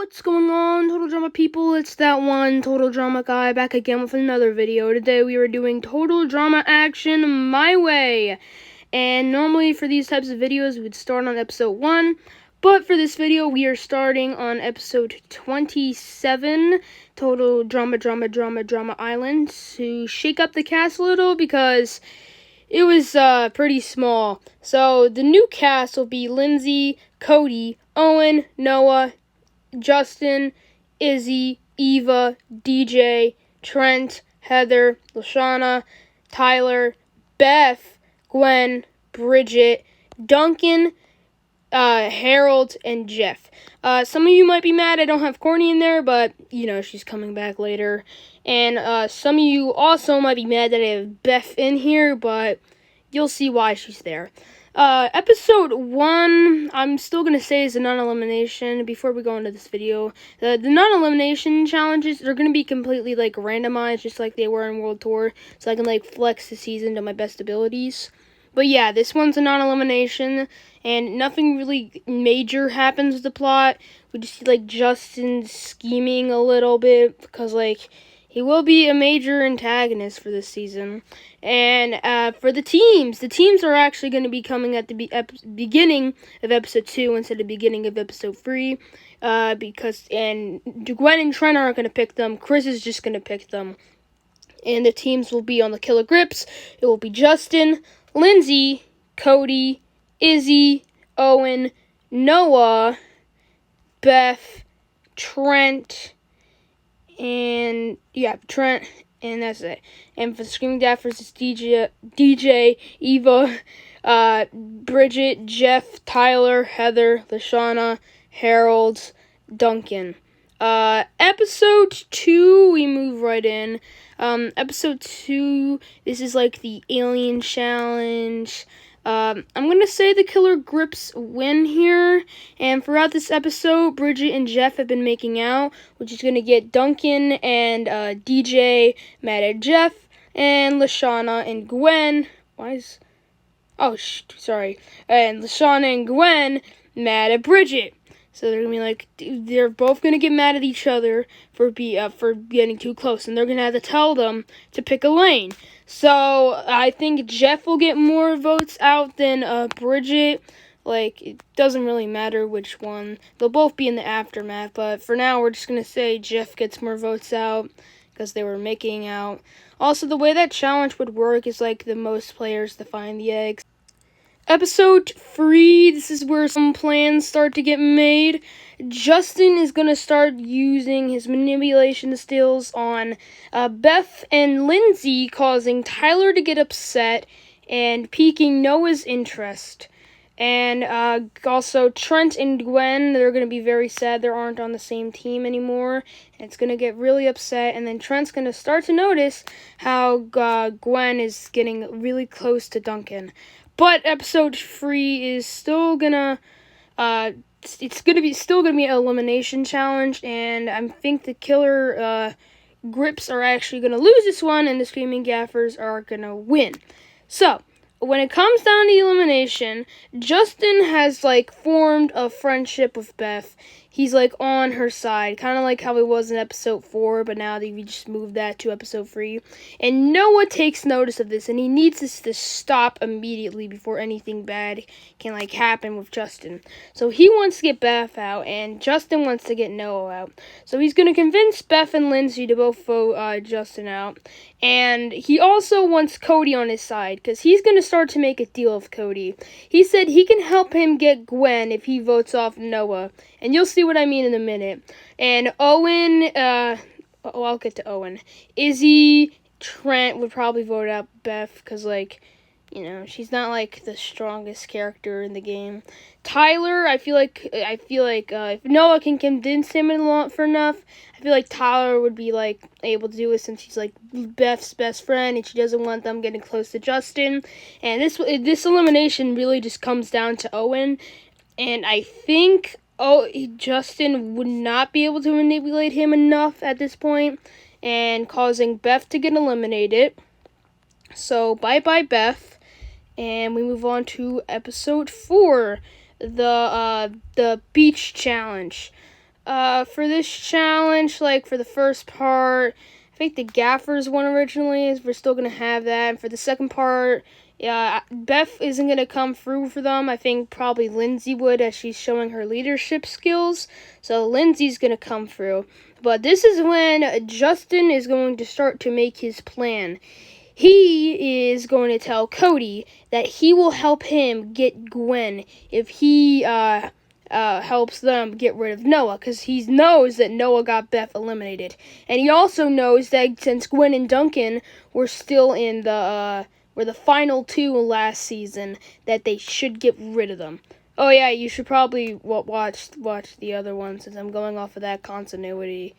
What's going on, Total Drama people? It's that one Total Drama guy back again with another video. Today we are doing Total Drama Action My Way. And normally for these types of videos we would start on episode 1. But for this video we are starting on episode 27, Total Drama Island, to shake up the cast a little because it was pretty small. So the new cast will be Lindsay, Cody, Owen, Noah, Justin, Izzy, Eva, DJ, Trent, Heather, Lashana, Tyler, Beth, Gwen, Bridget, Duncan, Harold, and Jeff. Some of you might be mad I don't have Courtney in there, but, you know, she's coming back later. And some of you also might be mad that I have Beth in here, but you'll see why she's there. Episode 1, I'm still going to say is a non-elimination before we go into this video. The non-elimination challenges are going to be completely, randomized, just like they were in World Tour, so I can, flex the season to my best abilities. But yeah, this one's a non-elimination, and nothing really major happens with the plot. We just see, Justin scheming a little bit, because, he will be a major antagonist for this season. And for the teams are actually going to be coming at the beginning of episode 2 instead of beginning of episode 3. Because Gwen and Trent aren't going to pick them. Chris is just going to pick them. And the teams will be on the Killer Grips. It will be Justin, Lindsay, Cody, Izzy, Owen, Noah, Beth, Trent, and Trent, and that's it. And for the Screaming Daffers, it's DJ, Eva, Bridget, Jeff, Tyler, Heather, Lashana, Harold, Duncan. Episode 2, we move right in. Episode 2, this is the alien challenge. I'm going to say the Killer Grips win here, and throughout this episode, Bridget and Jeff have been making out, which is going to get Duncan and DJ mad at Jeff, and Lashana and Gwen, and Lashana and Gwen mad at Bridget. So they're going to be they're both going to get mad at each other for getting too close, and they're going to have to tell them to pick a lane. So I think Jeff will get more votes out than Bridget. It doesn't really matter which one. They'll both be in the aftermath, but for now we're just going to say Jeff gets more votes out because they were making out. Also, the way that challenge would work is the most players to find the eggs. Episode 3, this is where some plans start to get made. Justin is going to start using his manipulation skills on Beth and Lindsay, causing Tyler to get upset and piquing Noah's interest. And also Trent and Gwen, they're going to be very sad they aren't on the same team anymore. And it's going to get really upset. And then Trent's going to start to notice how Gwen is getting really close to Duncan. But episode 3 is still gonna, still gonna be an elimination challenge, and I think the Killer Grips are actually gonna lose this one, and the Screaming Gaffers are gonna win. So when it comes down to elimination, Justin has formed a friendship with Beth. He's on her side, kind of like how he was in episode 4, but now we just moved that to episode 3. And Noah takes notice of this, and he needs this to stop immediately before anything bad can happen with Justin. So he wants to get Beth out, and Justin wants to get Noah out. So he's going to convince Beth and Lindsay to both vote Justin out. And he also wants Cody on his side, because he's going to start to make a deal with Cody. He said he can help him get Gwen if he votes off Noah. And you'll see what I mean in a minute. And Owen, I'll get to Owen. Izzy, Trent would probably vote out Beth, because, she's not, the strongest character in the game. Tyler, I feel like if Noah can convince him for enough, I feel like Tyler would be, able to do it since he's, Beth's best friend, and she doesn't want them getting close to Justin. And this elimination really just comes down to Owen, and I think Justin would not be able to manipulate him enough at this point, and causing Beth to get eliminated. So, bye-bye, Beth. And we move on to episode 4, the beach challenge. For this challenge, like for the first part, I think the Gaffers one originally is we're still gonna have that. And for the second part, yeah, Beth isn't gonna come through for them. I think probably Lindsay would, as she's showing her leadership skills. So Lindsay's gonna come through. But this is when Justin is going to start to make his plan. He is going to tell Cody that he will help him get Gwen if he helps them get rid of Noah, because he knows that Noah got Beth eliminated. And he also knows that since Gwen and Duncan were still in were the final two last season, that they should get rid of them. Oh yeah, you should probably watch the other one, since I'm going off of that continuity.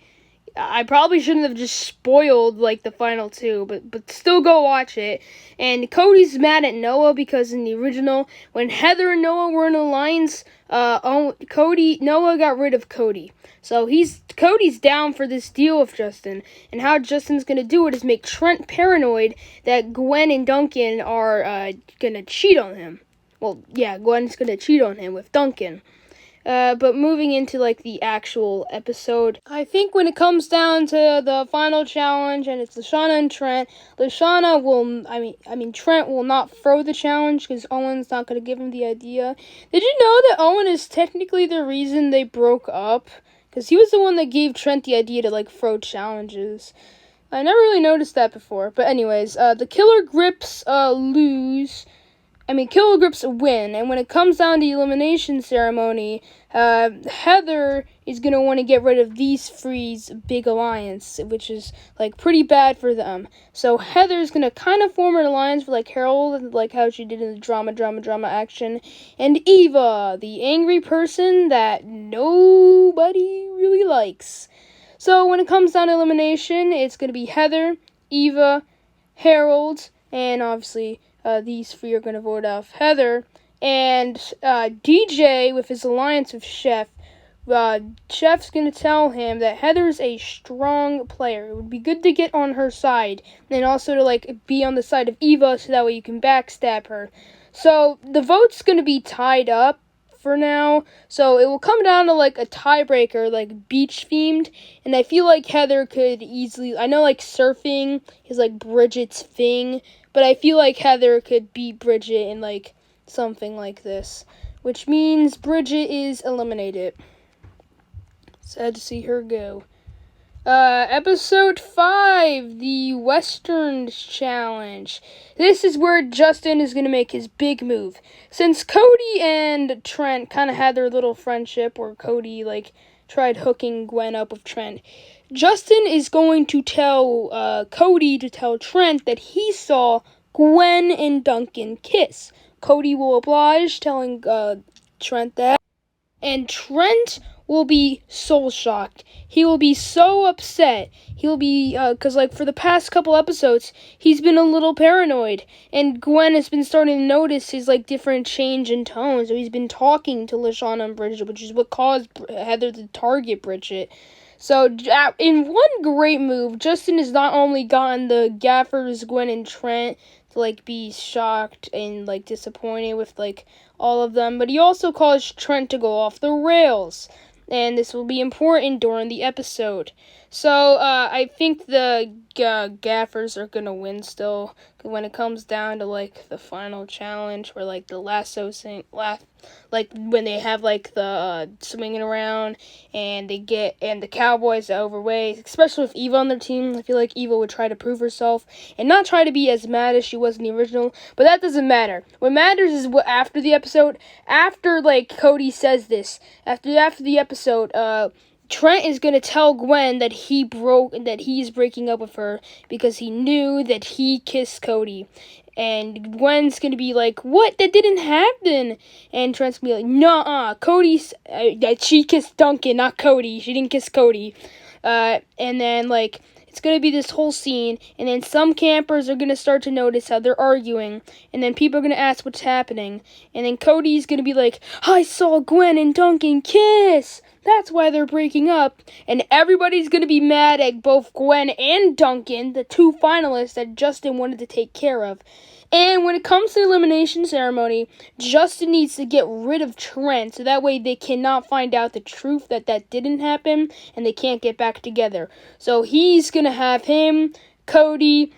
I probably shouldn't have just spoiled like the final two, but still go watch it. And Cody's mad at Noah because in the original, when Heather and Noah were in an alliance, Noah got rid of Cody. So Cody's down for this deal with Justin, and how Justin's gonna do it is make Trent paranoid that Gwen and Duncan are gonna cheat on him. Well, yeah, Gwen's gonna cheat on him with Duncan. But moving into like the actual episode, I think when it comes down to the final challenge and it's Lashana and Trent, Trent will not throw the challenge because Owen's not going to give him the idea. Did you know that Owen is technically the reason they broke up? Because he was the one that gave Trent the idea to like throw challenges. I never really noticed that before. But anyways, the Killer Grips Killer Grips win, and when it comes down to the elimination ceremony, Heather is going to want to get rid of these three's big alliance, which is, like, pretty bad for them. So Heather's going to kind of form an alliance with, like, Harold, like how she did in the drama action, and Eva, the angry person that nobody really likes. So when it comes down to elimination, it's going to be Heather, Eva, Harold, and obviously these three are going to vote off Heather. And DJ, with his alliance with Chef, Chef's going to tell him that Heather's a strong player. It would be good to get on her side, and also to like be on the side of Eva so that way you can backstab her. So the vote's going to be tied up for now, so it will come down to like a tiebreaker, like beach themed, and I feel like Heather could easily, I know like surfing is like Bridget's thing, but I feel like Heather could beat Bridget in like something like this, which means Bridget is eliminated. Sad to see her go. Episode 5, the Westerns Challenge. This is where Justin is going to make his big move. Since Cody and Trent kind of had their little friendship where Cody, like, tried hooking Gwen up with Trent, Justin is going to tell Cody to tell Trent that he saw Gwen and Duncan kiss. Cody will oblige, telling Trent that. And Trent will be soul shocked. He will be so upset. He'll be, because, like, for the past couple episodes, he's been a little paranoid. And Gwen has been starting to notice his, like, different change in tone. So he's been talking to Lashana and Bridget, which is what caused Heather to target Bridget. So, in one great move, Justin has not only gotten the Gaffers, Gwen, and Trent to, like, be shocked and, like, disappointed with, like, all of them, but he also caused Trent to go off the rails. And this will be important during the episode. So, I think the Gaffers are gonna win still. When it comes down to, like, the final challenge, where, like, the lasso like, when they have, like, the swinging around, and the Cowboys are overweight, especially with Eva on their team. I feel like Eva would try to prove herself, and not try to be as mad as she was in the original, but that doesn't matter. What matters is what after the episode, after, like, Cody says this, after the episode, Trent is going to tell Gwen that he's breaking up with her because he knew that he kissed Cody. And Gwen's going to be like, what? That didn't happen. And Trent's going to be like, nuh-uh. She kissed Duncan, not Cody. She didn't kiss Cody. And then, like, it's going to be this whole scene. And then some campers are going to start to notice how they're arguing. And then people are going to ask what's happening. And then Cody's going to be like, I saw Gwen and Duncan kiss. That's why they're breaking up. And everybody's going to be mad at both Gwen and Duncan, the two finalists that Justin wanted to take care of. And when it comes to the elimination ceremony, Justin needs to get rid of Trent, so that way they cannot find out the truth that didn't happen, and they can't get back together. So he's going to have him, Cody,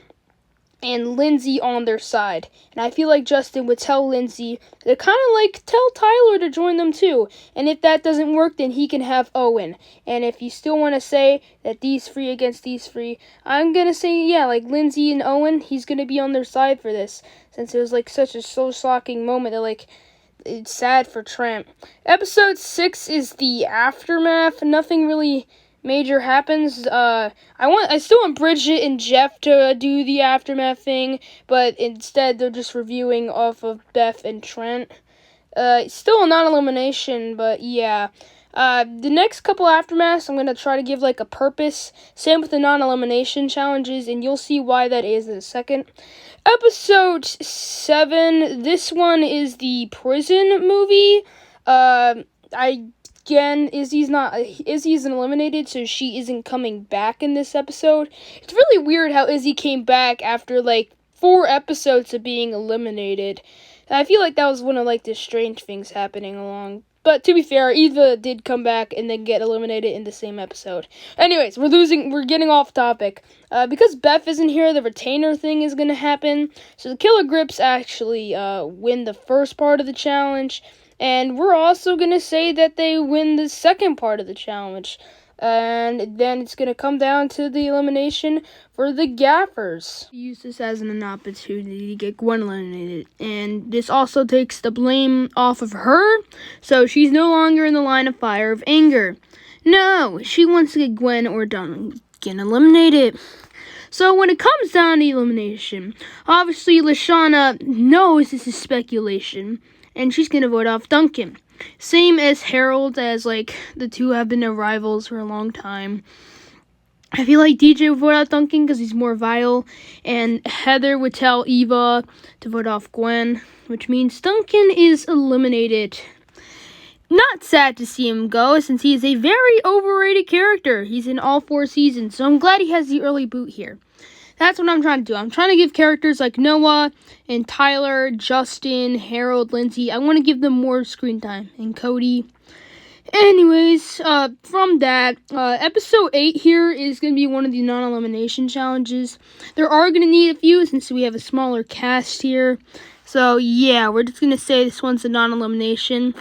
and Lindsay on their side. And I feel like Justin would tell Lindsay to kind of like tell Tyler to join them too. And if that doesn't work, then he can have Owen. And if you still want to say that these three against these three, I'm going to say, yeah, like Lindsay and Owen, he's going to be on their side for this. Since it was like such a soul-shocking moment that like, it's sad for Trent. Episode 6 is the aftermath. Nothing really major happens. I still want Bridget and Jeff to do the aftermath thing, but instead they're just reviewing off of Beth and Trent. Still a non-elimination, but yeah. The next couple aftermaths, I'm going to try to give like a purpose. Same with the non-elimination challenges, and you'll see why that is in a second. Episode 7, this one is the prison movie. Again, Izzy isn't eliminated, so she isn't coming back in this episode. It's really weird how Izzy came back after, like, 4 episodes of being eliminated. I feel like that was one of, like, the strange things happening along. But to be fair, Eva did come back and then get eliminated in the same episode. Anyways, we're getting off topic. Because Beth isn't here, the retainer thing is going to happen. So the Killer Grips actually win the first part of the challenge. And we're also going to say that they win the second part of the challenge. And then it's going to come down to the elimination for the Gaffers. Use this as an opportunity to get Gwen eliminated. And this also takes the blame off of her. So she's no longer in the line of fire of anger. No, she wants to get Gwen or Duncan eliminated. So when it comes down to elimination, obviously Lashana knows this is speculation. And she's going to vote off Duncan. Same as Harold, as, like, the two have been their rivals for a long time. I feel like DJ would vote out Duncan because he's more vital. And Heather would tell Eva to vote off Gwen, which means Duncan is eliminated. Not sad to see him go, since he is a very overrated character. He's in all 4 seasons, so I'm glad he has the early boot here. That's what I'm trying to do. I'm trying to give characters like Noah and Tyler, Justin, Harold, Lindsay, I want to give them more screen time. And Cody. Anyways, from that, episode 8 here is going to be one of the non-elimination challenges. There are going to need a few since we have a smaller cast here. So, yeah, we're just going to say this one's a non-elimination.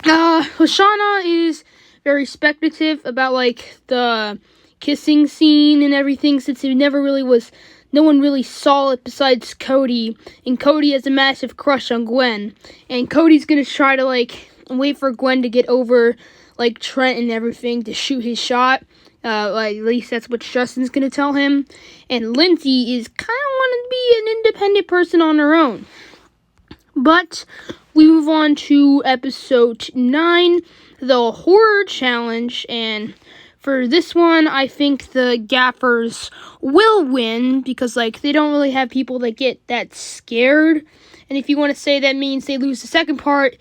Lashana is very speculative about, like, the kissing scene and everything, since it never really was, no one really saw it besides Cody, and Cody has a massive crush on Gwen, and Cody's gonna try to, like, wait for Gwen to get over, like, Trent and everything to shoot his shot, like, at least that's what Justin's gonna tell him, and Lindsay is kind of wanting to be an independent person on her own. But we move on to episode 9, the horror challenge, and for this one, I think the Gaffers will win because, like, they don't really have people that get that scared. And if you want to say that means they lose the second part,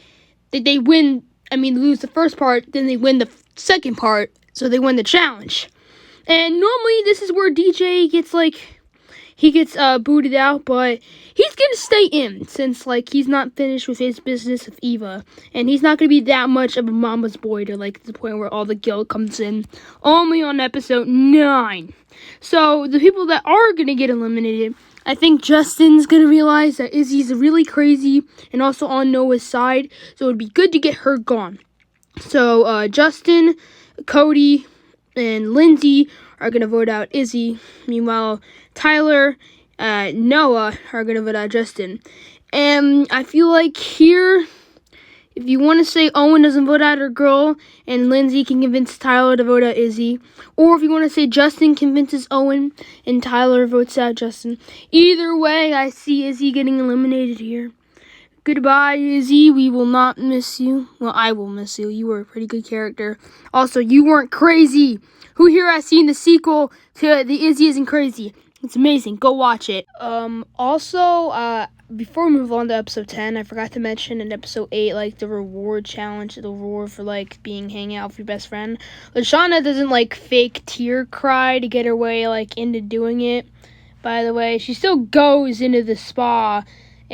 that they win, lose the first part, then they win the second part, so they win the challenge. And normally this is where DJ gets, like, he gets booted out, but he's going to stay in since, like, he's not finished with his business with Eva. And he's not going to be that much of a mama's boy to, like, the point where all the guilt comes in. Only on episode 9. So, the people that are going to get eliminated, I think Justin's going to realize that Izzy's really crazy and also on Noah's side. So, it would be good to get her gone. So, Justin, Cody, and Lindsay are going to vote out Izzy. Meanwhile, Tyler, Noah are going to vote out Justin. And I feel like here, if you want to say Owen doesn't vote out her girl, and Lindsay can convince Tyler to vote out Izzy, or if you want to say Justin convinces Owen, and Tyler votes out Justin, either way, I see Izzy getting eliminated here. Goodbye, Izzy. We will not miss you. Well, I will miss you. You were a pretty good character. Also, you weren't crazy. Who here has seen the sequel to The Izzy Isn't Crazy? It's amazing. Go watch it. Also, before we move on to episode 10, I forgot to mention in episode 8, like, the reward challenge, the reward for, like, hanging out with your best friend. Lashana doesn't, like, fake tear cry to get her way, like, into doing it. by the way. She still goes into the spa,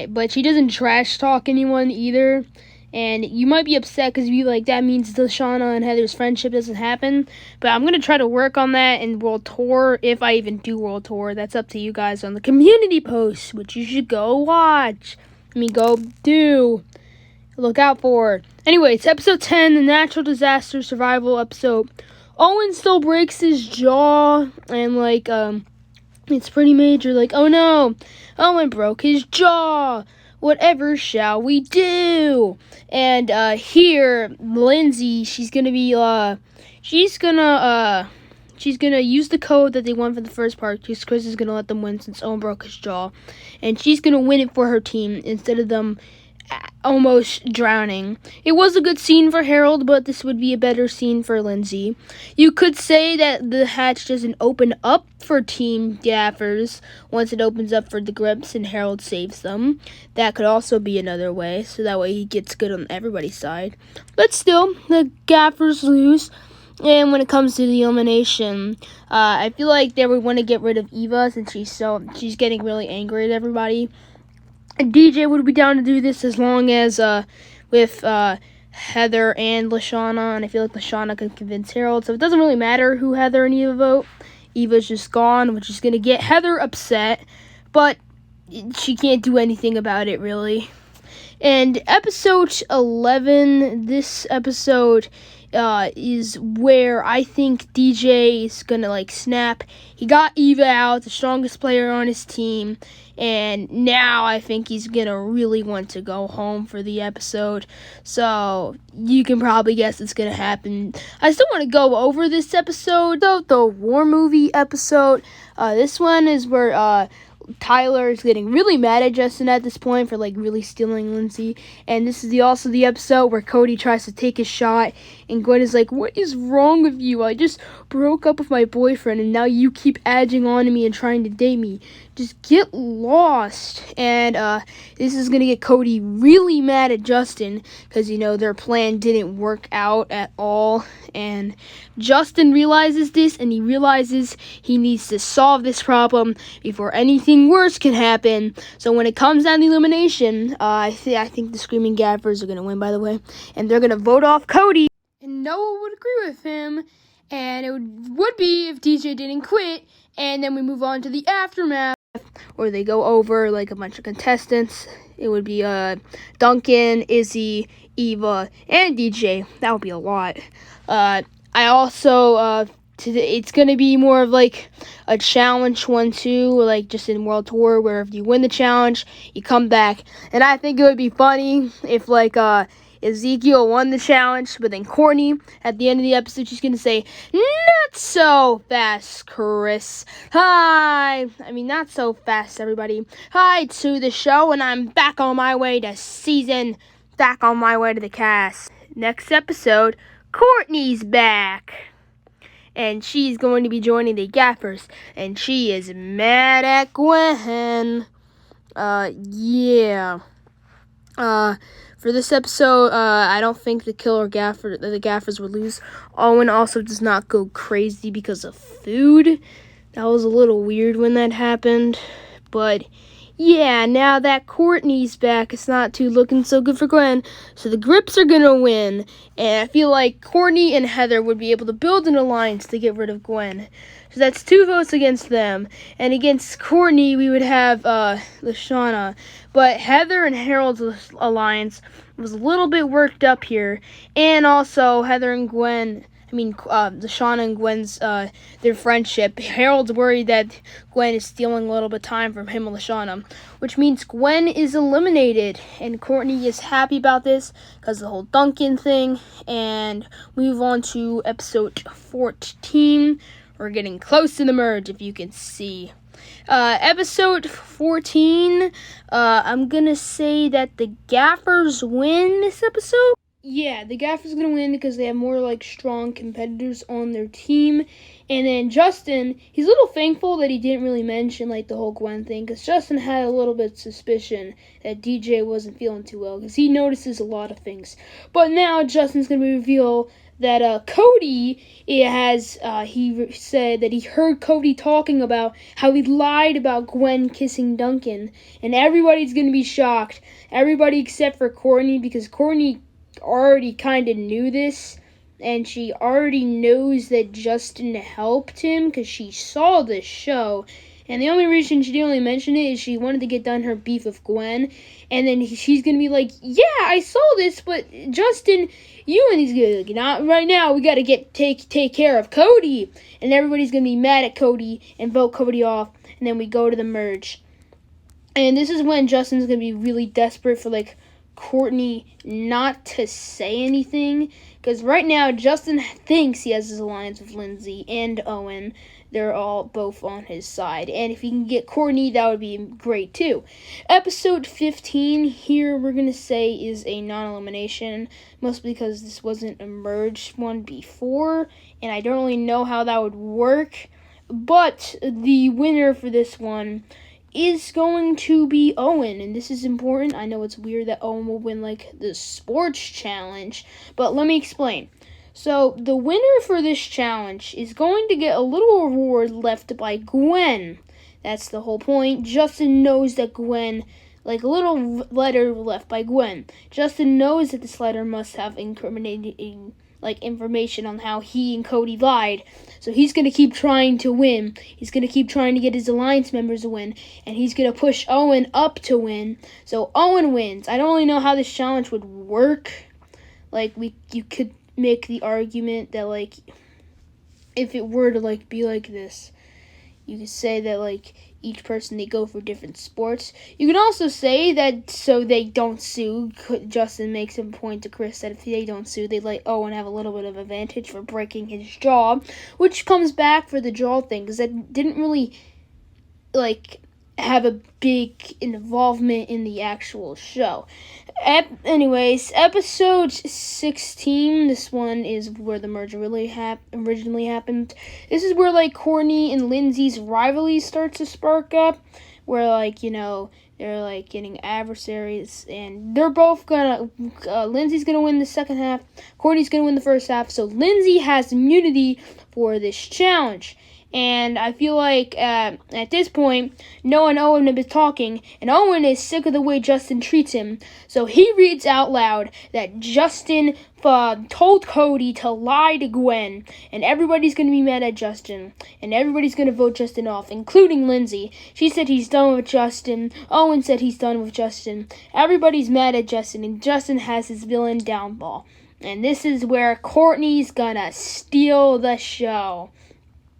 but she doesn't trash talk anyone either. And you might be upset because you like that means Lashana and Heather's friendship doesn't happen. But I'm gonna try to work on that in World Tour, if I even do World Tour. That's up to you guys on the community post, which you should go watch. Go do. Look out for it. Anyway, it's episode 10, the natural disaster survival episode. Owen still breaks his jaw, and it's pretty major. Oh no, Owen broke his jaw. Whatever shall we do? And here, Lindsay, she's gonna use the code that they won for the first part, because Chris is gonna let them win since Owen broke his jaw, and she's gonna win it for her team instead of them almost drowning. It was a good scene for Harold, but this would be a better scene for Lindsay. You could say that the hatch doesn't open up for Team Gaffers once it opens up for the Grips and Harold saves them. That could also be another way, so that way he gets good on everybody's side. But still, the Gaffers lose. And when it comes to the elimination, I feel like they would want to get rid of Eva since she's getting really angry at everybody. DJ would be down to do this as long as with Heather and Lashana, and I feel like Lashana can convince Harold, so it doesn't really matter who Heather and Eva vote. Eva's just gone, which is going to get Heather upset, but she can't do anything about it, really. And episode 11, this episode is where I think DJ is gonna snap. He got Eva out, the strongest player on his team, and now I think he's gonna really want to go home for the episode. So you can probably guess it's gonna happen. I still want to go over this episode, though, the war movie episode. This one is where Tyler is getting really mad at Justin at this point for really stealing Lindsay, and this is also the episode where Cody tries to take his shot, and Gwen is like, "What is wrong with you? I just broke up with my boyfriend, and now you keep edging on to me and trying to date me. Just get lost." And this is gonna get Cody really mad at Justin because their plan didn't work out at all, and Justin realizes this, and he realizes he needs to solve this problem before anything worse can happen. So when it comes down to elimination, I think the Screaming Gaffers are gonna win, by the way, and they're gonna vote off Cody. And Noah would agree with him, and it would be if DJ didn't quit. And then we move on to the aftermath, where they go over a bunch of contestants. It would be Duncan, Izzy, Eva, and DJ. That would be a lot. I also it's gonna be more of a challenge one too, just in World Tour, where if you win the challenge, you come back. And I think it would be funny if Ezekiel won the challenge, but then Courtney, at the end of the episode, she's going to say, "Not so fast, Chris. Hi." Not so fast, everybody. Hi to the show, and I'm back on my way to back on my way to the cast. Next episode, Courtney's back. And she's going to be joining the Gaffers, and she is mad at Gwen. Yeah. For this episode, I don't think the Gaffers would lose. Owen also does not go crazy because of food. That was a little weird when that happened. But yeah, now that Courtney's back, it's not looking so good for Gwen. So the Grips are gonna win, and I feel like Courtney and Heather would be able to build an alliance to get rid of Gwen. So that's 2 votes against them. And against Courtney, we would have Lashana. But Heather and Harold's alliance was a little bit worked up here. And also Heather and Gwen, Lashana and Gwen's, their friendship. Harold's worried that Gwen is stealing a little bit of time from him and Lashana, which means Gwen is eliminated. And Courtney is happy about this because of the whole Duncan thing. And we move on to episode 14. We're getting close to the merge, if you can see. Episode 14, I'm gonna say that the Gaffers win this episode. Yeah, the Gaffers are gonna win because they have more strong competitors on their team. And then Justin, he's a little thankful that he didn't really mention the whole Gwen thing, because Justin had a little bit of suspicion that DJ wasn't feeling too well, because he notices a lot of things. But now Justin's gonna reveal that Cody he said that he heard Cody talking about how he lied about Gwen kissing Duncan, and everybody's gonna be shocked. Everybody except for Courtney, because Courtney already kind of knew this, and she already knows that Justin helped him because she saw this show. And the only reason she didn't really mention it is she wanted to get done her beef with Gwen. And then she's going to be like, yeah, I saw this, but Justin, you and he's going to be like, not right now. We got to take care of Cody. And everybody's going to be mad at Cody and vote Cody off. And then we go to the merge. And this is when Justin's going to be really desperate for, like, Courtney not to say anything. Because right now, Justin thinks he has his alliance with Lindsay and Owen. They're all both on his side. And if he can get Courtney, that would be great too. Episode 15 here, we're going to say, is a non-elimination. Mostly because this wasn't a merged one before. And I don't really know how that would work. But the winner for this one is going to be Owen, and this is important. I know it's weird that Owen will win, like, the sports challenge, but let me explain. So, the winner for this challenge is going to get a little reward left by Gwen. That's the whole point. Justin knows that Gwen, like, a little letter left by Gwen. Justin knows that this letter must have incriminating, like, information on how he and Cody lied. So he's going to keep trying to win. He's going to keep trying to get his alliance members to win. And he's going to push Owen up to win. So Owen wins. I don't really know how this challenge would work. Like, you could make the argument that, like, if it were to, like, be like this, you could say that, like, each person, they go for different sports. You can also say that so they don't sue. Justin makes a point to Chris that if they don't sue, they let Owen have a little bit of advantage for breaking his jaw, which comes back for the jaw thing, because that didn't really, like, have a big involvement in the actual show. Anyways, episode 16, this one is where the merger really originally happened. This is where, like, Courtney and Lindsay's rivalry starts to spark up, where, like, you know, they're, like, getting adversaries, and they're both gonna, Lindsay's gonna win the second half, Courtney's gonna win the first half, so Lindsay has immunity for this challenge. And I feel like at this point, Noah and Owen have been talking, and Owen is sick of the way Justin treats him. So he reads out loud that Justin told Cody to lie to Gwen, and everybody's going to be mad at Justin, and everybody's going to vote Justin off, including Lindsay. She said he's done with Justin. Owen said he's done with Justin. Everybody's mad at Justin, and Justin has his villain downfall. And this is where Courtney's gonna steal the show.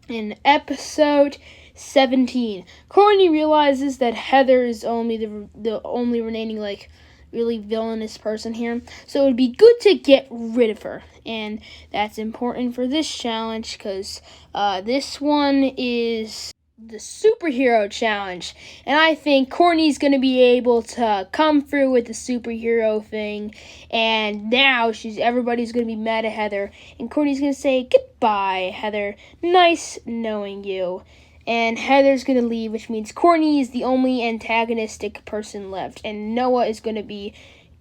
In episode 17, Courtney realizes that Heather is only the only remaining, like, really villainous person here. So it would be good to get rid of her. And that's important for this challenge because this one is the superhero challenge. And I think Courtney's going to be able to come through with the superhero thing. And now everybody's going to be mad at Heather. And Courtney's going to say, goodbye, Heather. Nice knowing you. And Heather's going to leave, which means Courtney is the only antagonistic person left. And Noah is going to be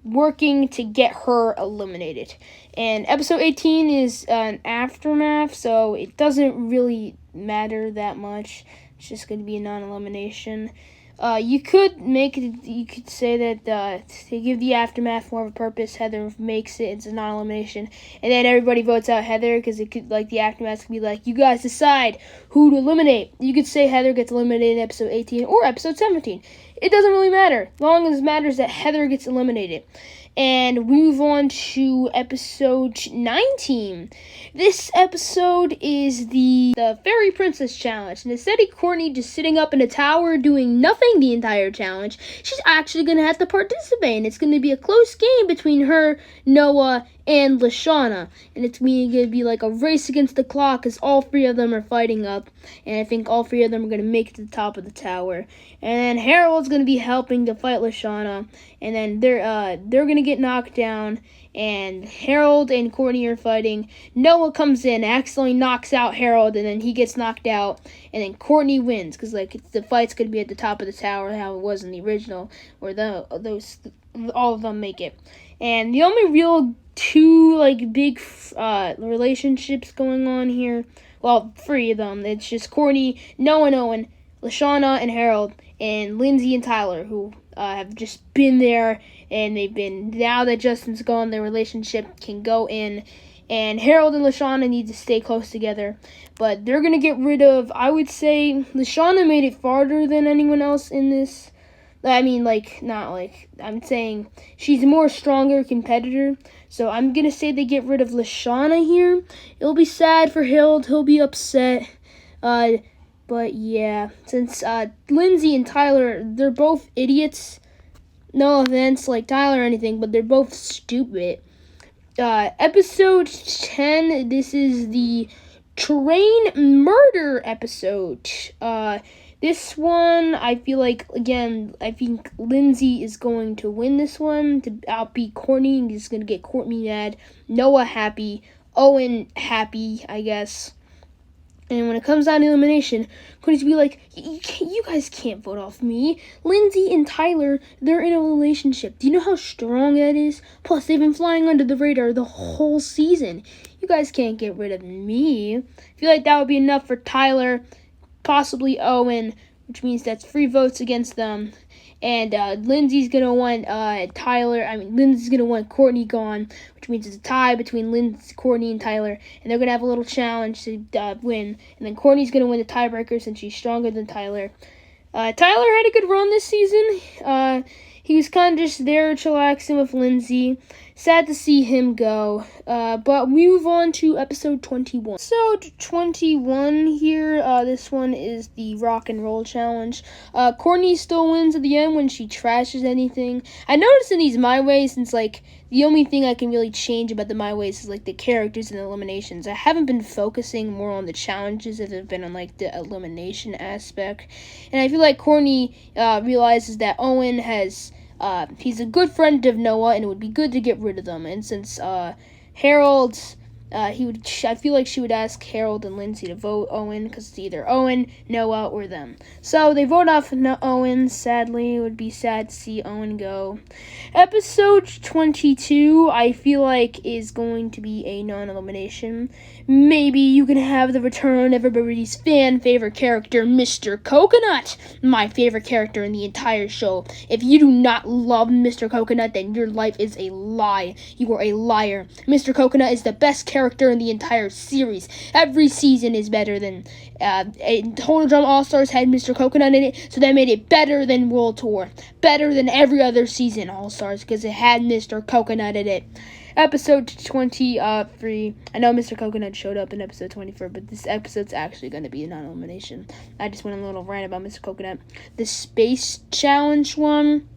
working to get her eliminated. And episode 18 is an aftermath, so it doesn't really matter that much. It's just going to be a non-elimination. You could say that to give the aftermath more of a purpose, Heather makes it. It's a non-elimination, and then everybody votes out Heather because it could, like, the aftermath could be like, you guys decide who to eliminate. You could say Heather gets eliminated in episode 18 or episode 17. It doesn't really matter, as long as it matters that Heather gets eliminated. And we move on to episode 19. This episode is the Fairy Princess Challenge. And instead of Courtney just sitting up in a tower doing nothing the entire challenge, she's actually going to have to participate. And it's going to be a close game between her, Noah, and Lashana. And it's going to be like a race against the clock as all three of them are fighting up. And I think all three of them are going to make it to the top of the tower. And then Harold's going to be helping to fight Lashana. And then they're going to get knocked down. And Harold and Courtney are fighting. Noah comes in, accidentally knocks out Harold, and then he gets knocked out. And then Courtney wins, because, like, the fight's going to be at the top of the tower, how it was in the original, where all of them make it. And the only real two like big relationships going on here. Well, three of them. It's just Courtney, Noah and Owen, Lashana and Harold, and Lindsay and Tyler, who have just been there, and they've been, now that Justin's gone, their relationship can go in, and Harold and Lashana need to stay close together. But they're going to get rid of, I would say, Lashana made it farther than anyone else in this. I mean, I'm saying she's a more stronger competitor. So I'm going to say they get rid of Lashana here. It'll be sad for Harold. He'll be upset. But yeah, since Lindsay and Tyler, they're both idiots. No offense, like Tyler or anything, but they're both stupid. Episode 10, this is the train murder episode. This one, I feel like, again, I think Lindsay is going to win this one to outbeat Courtney, and he's going to get Courtney mad, Noah happy, Owen happy, I guess. And when it comes down to elimination, Courtney's be like, you guys can't vote off me. Lindsay and Tyler, they're in a relationship. Do you know how strong that is? Plus, they've been flying under the radar the whole season. You guys can't get rid of me. I feel like that would be enough for Tyler, possibly Owen, which means that's 3 votes against them. And Lindsay's going to want Lindsay's going to want Courtney gone, which means it's a tie between Lindsay, Courtney, and Tyler. And they're going to have a little challenge to win. And then Courtney's going to win the tiebreaker since she's stronger than Tyler. Tyler had a good run this season. He was kind of just there chillaxing with Lindsay. Sad to see him go. But move on to episode 21. Episode 21 here, this one is the rock and roll challenge. Courtney still wins at the end when she trashes anything. I noticed in these My Ways, since, like, the only thing I can really change about the My Ways is, like, the characters and the eliminations. I haven't been focusing more on the challenges as I've been on, like, the elimination aspect. And I feel like Courtney realizes that Owen has... he's a good friend of Noah, and it would be good to get rid of them. And since Harold, I feel like she would ask Harold and Lindsay to vote Owen, because it's either Owen, Noah, or them. So they vote off Owen. Sadly, it would be sad to see Owen go. Episode 22, I feel like, is going to be a non-elimination. Maybe you can have the return of everybody's favorite character, Mr. Coconut, my favorite character in the entire show. If you do not love Mr. Coconut, then your life is a lie. You are a liar. Mr. Coconut is the best character in the entire series. Every season is better than... Total Drama All-Stars had Mr. Coconut in it, so that made it better than World Tour. Better than every other season All-Stars, because it had Mr. Coconut in it. Episode 23. I know Mr. Coconut showed up in episode 24, but this episode's actually going to be a non-elimination. I just went on a little rant about Mr. Coconut. The Space Challenge one.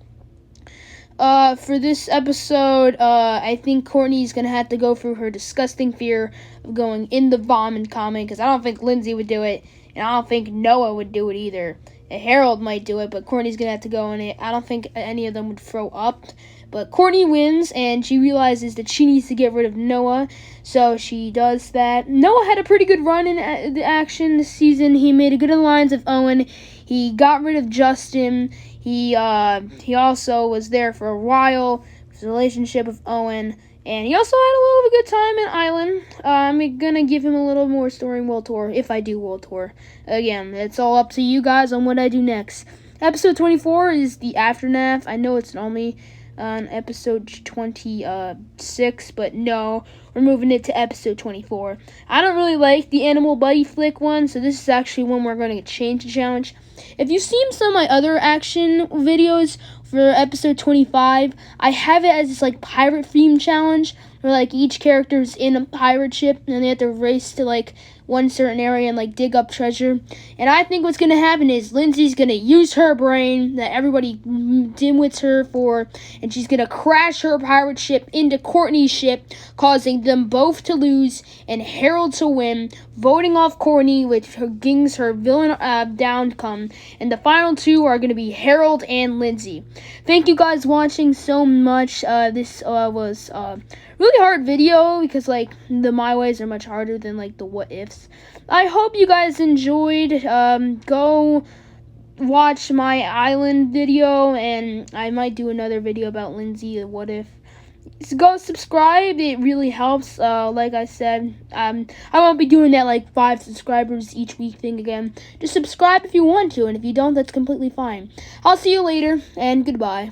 For this episode, I think Courtney's going to have to go through her disgusting fear of going in the vomit comment, because I don't think Lindsay would do it, and I don't think Noah would do it either. Harold might do it, but Courtney's going to have to go in it. I don't think any of them would throw up. But Courtney wins, and she realizes that she needs to get rid of Noah, so she does that. Noah had a pretty good run in the action this season. He made a good alliance with Owen. He got rid of Justin. He also was there for a while, his relationship with Owen. And he also had a little bit of a good time in Island. I'm going to give him a little more story in World Tour, if I do World Tour. Again, it's all up to you guys on what I do next. Episode 24 is the Aftermath. I know it's only on episode 26, but no, we're moving it to episode 24. I don't really like the Animal Buddy Flick one, so this is actually one we're going to change the challenge. If you've seen some of my other action videos for episode 25, I have it as this like pirate theme challenge where like each character's in a pirate ship and they have to race to like one certain area and like dig up treasure. And I think what's going to happen is Lindsay's going to use her brain that everybody dimwits her for, and she's going to crash her pirate ship into Courtney's ship, causing them both to lose and Harold to win, voting off Courtney, which brings her villain downcome. And the final two are going to be Harold and Lindsay. Thank you guys watching so much. This was really hard video because like the My Ways are much harder than like the What Ifs. I hope you guys enjoyed. Go watch my Island video, and I might do another video about Lindsay, the What If. go subscribe. It really helps. Like I said, I won't be doing that like 5 subscribers each week thing again. Just subscribe if you want to, and if you don't, that's completely fine. I'll see you later, and goodbye.